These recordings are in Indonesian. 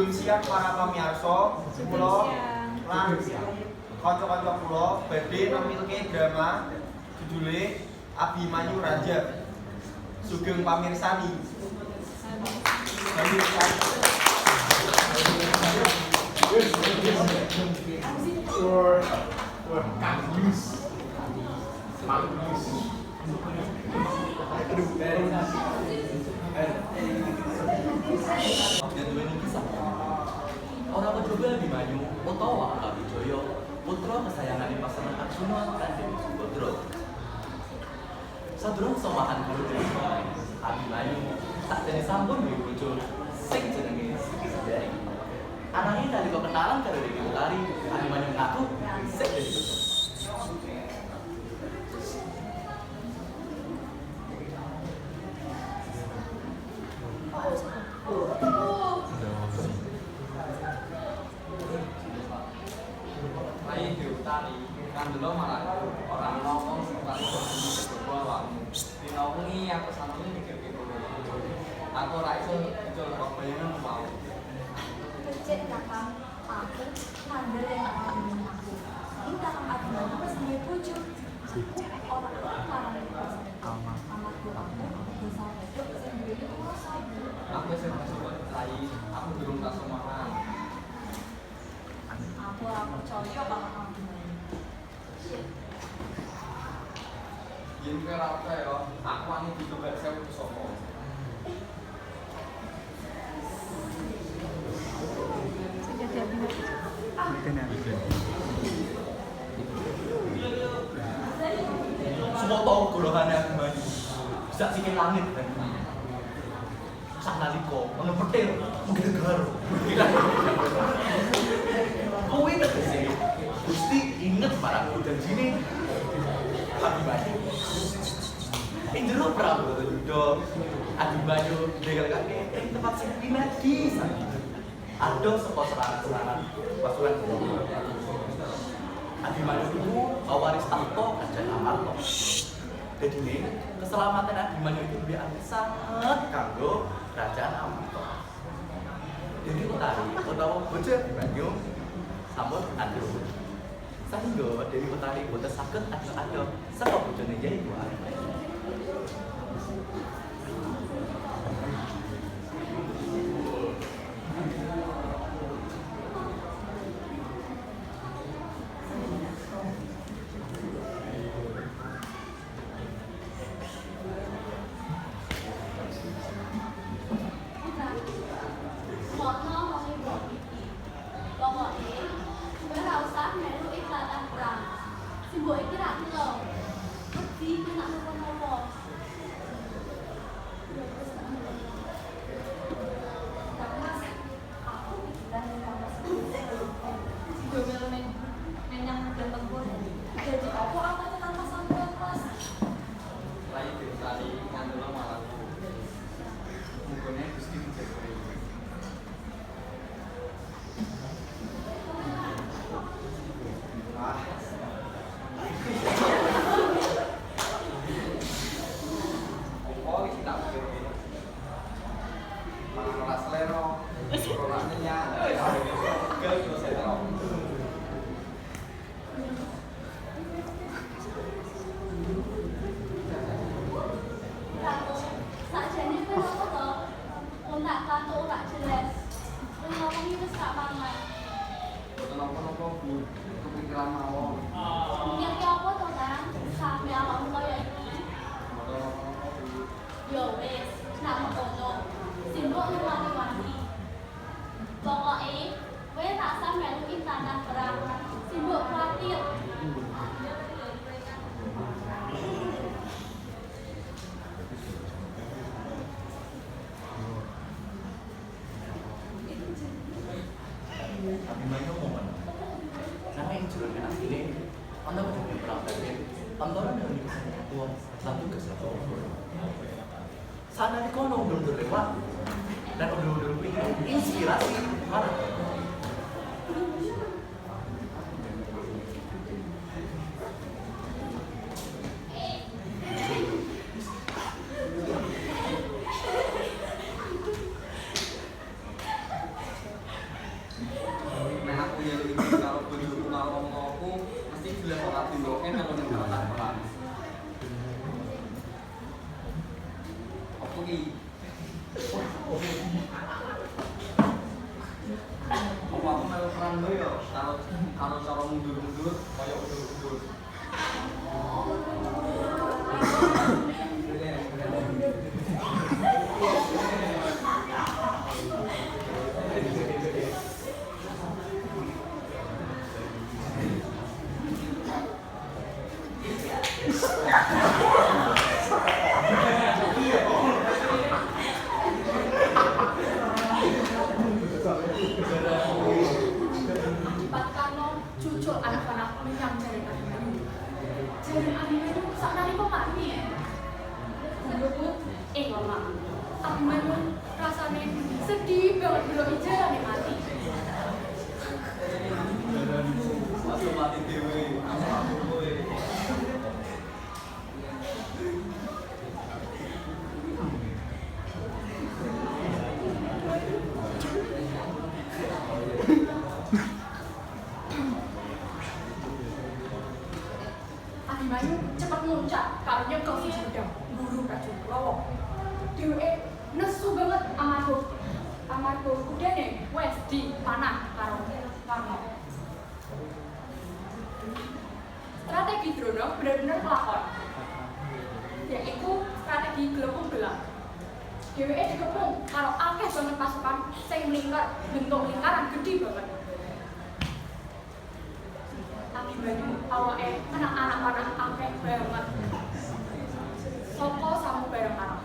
Siang para pamirsa, kula lan kanca-kanca kula badhe nemilke drama judule Abimanyu Raja. Sugeng pamirsani. Orang Kedua Abimanyu utawa Abijaya putra kesayangan pasangan Arjuna lan Dewi Subadra. Sadurung somahan karo Dewi Abimanyu sakjane sampun duwe bojo sing jenenge Siti Sedari. Ananging nalika kenalan karo Dewi Utari, Abimanyu ngaku sing dadi bojo. Kandelo malah orang ngomong sekali bahwa dinaungi aku sama ini mikir aku ora iso jual bayangan mau kecil kakak aku mandel yang ngomongin aku ini kakak Abimanyu pas dia pucuk orang larang anakku aku bisa hidup sendiri urusan aku sing masuk rai aku durung tak semahan aku percaya bakal Abimanyu. yen kowe ora apa ya aku wani dicoba sewu sapa Semua tahu golongannya Abimanyu bisa sikil langit kan. Sak nalika ono petir mungkin negara. Kowe tegese Gusti inget barang janjine Abimanyu. Ing jero Prabu Yuda Abimanyu digelekake ing tempat sing pinadi sanget. Ada saka serangan-serangan pasukan Abimanyu itu waris tahta Kancana Amarta. Jadi keselamatan Abimanyu itu lebih sangat kanggo kerajaan Amarta. Jadi Utari utawa bojo Abimanyu sampun andhuk. Sehingga Dewi Utari boten saged ado-ado saka bojone yaiku Abimanyu. kepikiran mawon yang apa to Kang sampe awakmu kaya iki yo wis nak ngono simbok wangi-wangi pokoke kowe tak sampe melu tanah perang simbok kuwatir Abimanyu momen karena yang jurus dengan asli anda menjadi perang tadi antara yang dikasih tua satu ke satu sana di kono udah lewat dan udah inspirasi mana mangan lo ya karo cara mundur-mundur kaya udur-udur. Dipatkanno cucuk anak-anak menyang jaring Abimanyu. Jaring Abimanyu saknalika mati. Guluku lemah. Abimanyu rasane sedih banget delok jarane mati. Masuk mati dewe, aku kowe. Abimanyu cepet muncak karo nyekel si Judang, guru Prajurit Kurawa. Dheweke nesu banget amarga kudane wes dipanah karo Karna. Strategi Drona bener-bener kelakon. Yaiku strategi gelembung belang. Dheweke dikepung karo akeh banget pasukan sing melingkar bentuk lingkaran gede banget. Abimanyu awake anak-anak panah akeh banget. Saka samubarang arah.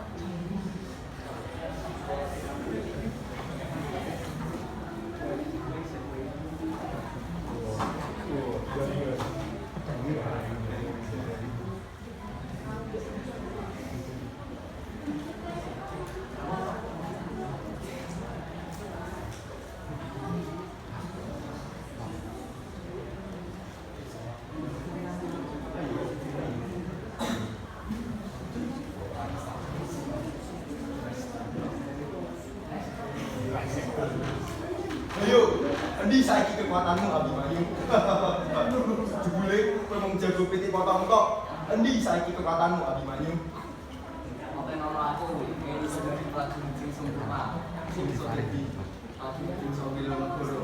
Ayo, endi saiki kekuatanmu Abimanyu? Jebule kowe mung jago piti potong kok. Endi saiki kekuatanmu Abimanyu? Apa yang nama aku ingin menjadi prajurit sing sempurna, sing iso dadi prajurit sing iso bela negara.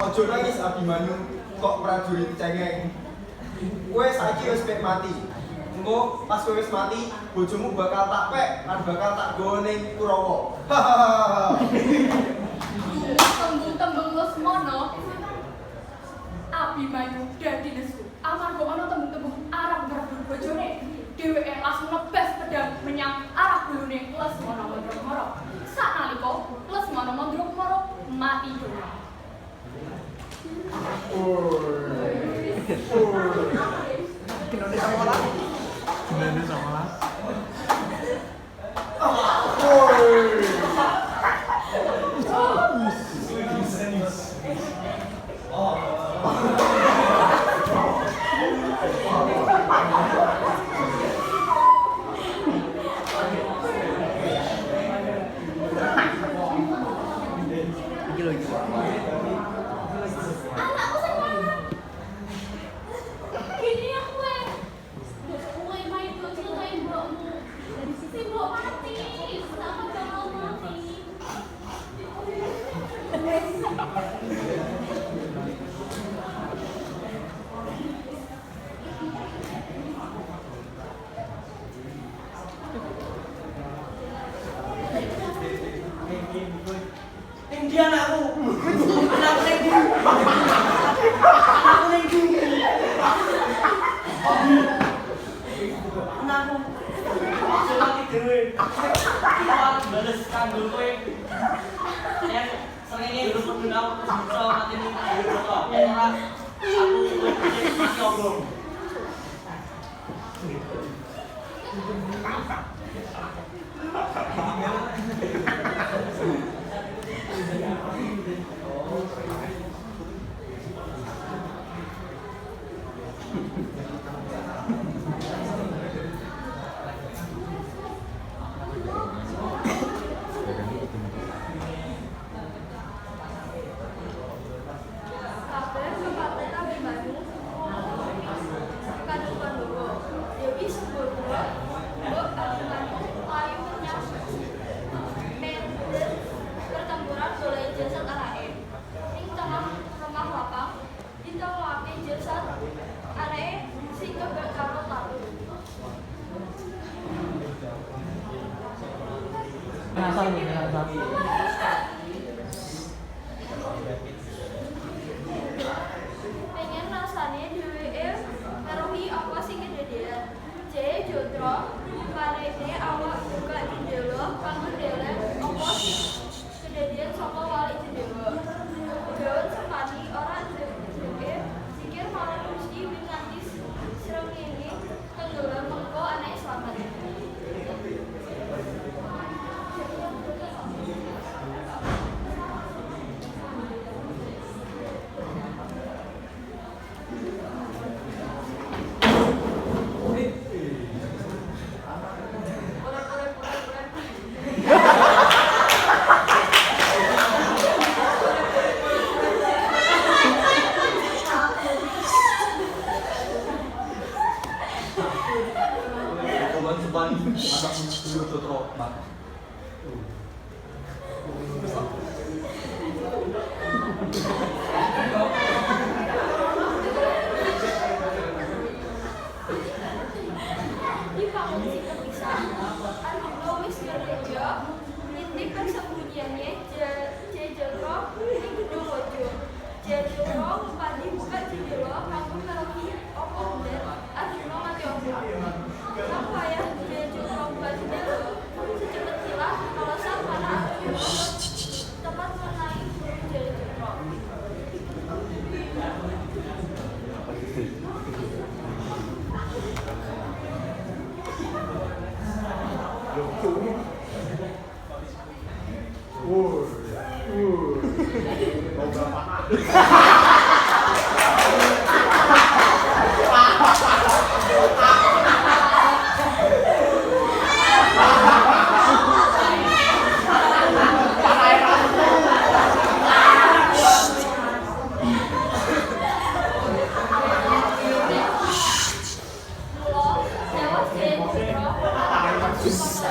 Ojo nangis Abimanyu, kok prajurit cengeng. Kowe saiki wis pek mati. Engko pas kowe wis mati, bojomu bakal tak pek lan bakal tak gowo ning Kurawa. Tembung-tembung Lesmana Abimanyu dadi nesu. Amarga ana tembung-tembung arep ngrebut bojone, dheweke langsung nebas pedang menyang arah gulune Lesmana Mandragumara. Sanalika Lesmana Mandragumara mati dunya. Anakku sayang. Gini ya kue. Kue main bocil kayak mbokmu. Si mbok mati. Kenapa bakal mati? Tinggi anakku. Anakku tinggi. Anakku tinggi. Anakku. Mati dhewe. Awak bales kanggo kowe. Yen srengenge urip kudu aku bisa mati ning kok. Yen ora aku mati obong. Kabar Kabupaten Abimanyu. Kadung Pandowo. Dewi Subur Mbok Abimanyu Ngasal nih, ngasal. Pengen rasane dheweke ngeruhi apa sing kedadean. Jaya Jodro parene awak buka jendela kanggo ndeleng apa sing kedadean saka wali jendela. Daun Sempani ora ndek sikir malah Gusti winganti srengenge tenggelam mengko anake slamet. Kawan Sempani anak dulu Jodro Pak. Di pangungsi terpisah, Arjuna wis kerja ngintip persembunyiannya Jaya Jodro ing gedung Wojo. Jaya Jodro ngupadi buka jendela kanggo ngeruhi apa bener Arjuna mati opo. Sang wayah Jaya Jodro buka jendela, secepat kilat melesat para Arjuna tepat mengenai Jaya Jodro. Mula tewas Jaya Jodro